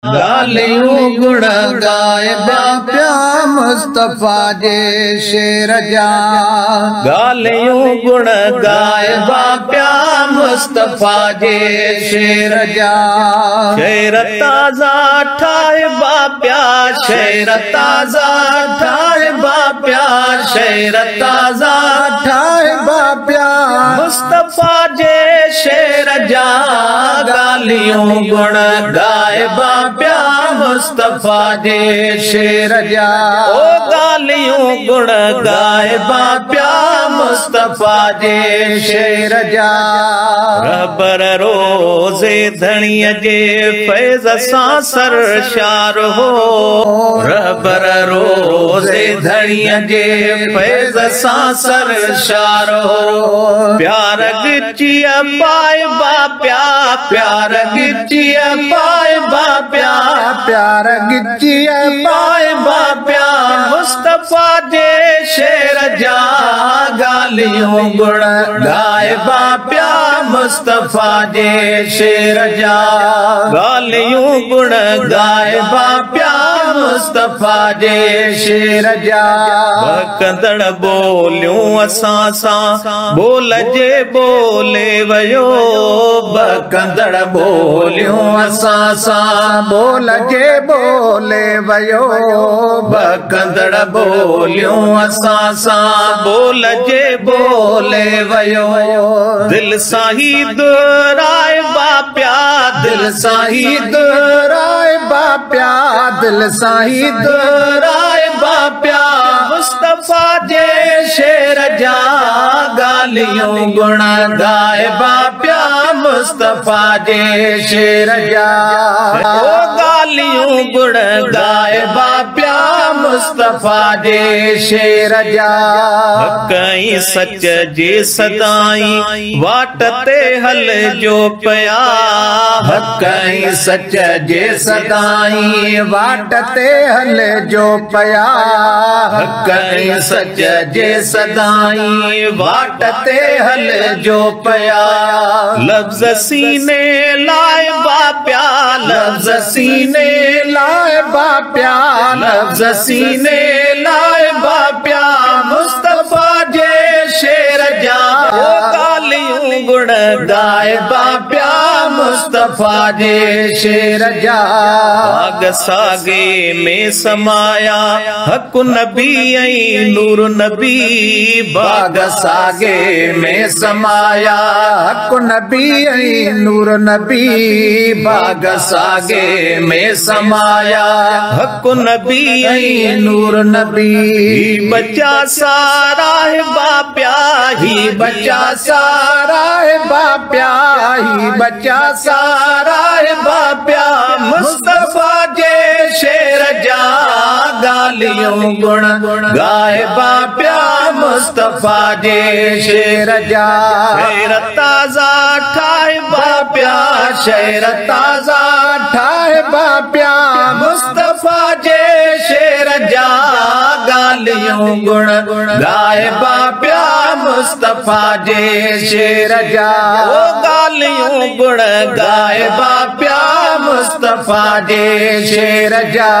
गालियूं गुण गाइबा पिया मुस्तफा जे शेर जा। गालियूं गुण गाइबा पिया मुस्तफा जे शेर जा। शेर ताज़ा ठाहिबा पिया, शेर ताज़ा ठाहिबा पिया, शेर ताज़ा ठाहिबा पिया मुस्तफा जे शेर जा। गालियूं गुण गाइबा पिया मुस्तफा जे शेर जा। ओ गालियूं गुण गाइबा पिया मुस्तफा जे शेर जा। रबर रोज़े धणीअ जे फैज़ सां सरशार हो। रबर रोज़े धणीअ जे फैज़ सां सरशार हो। प्यार गिचिया पाइबा पिया, प्यार गिचिया पाइबा पिया, प्यार गिचिया पाइबा पिया मुस्तफा जे शेर जा। गालियूं गुण गाइबा पिया मुस्तफा जे शेर जा। गालियूं गुण गाइबा पिया मुस्तफा जे शेर जा। कंदड़ बोलियूं असां सां बोल जे बोले वयो। कंदड़ बोलियूं असां सां बोल जे बोले वयो। कंदड़ बोलियूं असां सां बोल जे बोले वयो। दिल सां ही दुराइबा पिया, दिल सां ही दुराइबा पिया, दिल सां ही दुराइबा पिया मुस्तफा जे शेर जा। गालियूं गुण गाइबा पिया मुस्तफा जे शेर जा। ओ गालियूं गुण गाइबा पिया मुस्तफा जे शेर जा। कई सच जे सदाई वाट ते हल जो पिया। कई सच जे सदाई वाट ते हल जो पिया। कई सच जे सदाई वाट ते हल जो पिया। लफ्ज़ सीने लाइबा पिया, लफ्ज़ सीने लाइबा पिया, लफ्ज़ सीने लाइबा पिया मुस्तफा जे शेर जा। ओ गालियूं गुण गाइबा पिया मुस्तफा जे शेर जा। बाग सागे में समाया हक नबी ऐं नूर नबी। बाग सागे में समाया हक नबी ऐं नूर नबी। बाग सागे में समाया हक नबी ऐं नूर नबी। बच्चा सारा है बाप्या, ही बच्चा सारा है बाप्या, ही बच्चा सारा है बाप्या मुस्तफा जे शेर जा। गालियूं गुण गाइबा पिया मुस्तफा जे शेर जा। शेर ताज़ा ठाहिबा पिया, शेर ताज़ा ठाहिबा पिया मुस्तफा जे शेर जा। गालियूं गुण गाइबा पिया मुस्तफा जे शेर जा। ओ गालियूं गुण गाइबा पिया मुस्तफा जे शेर जा।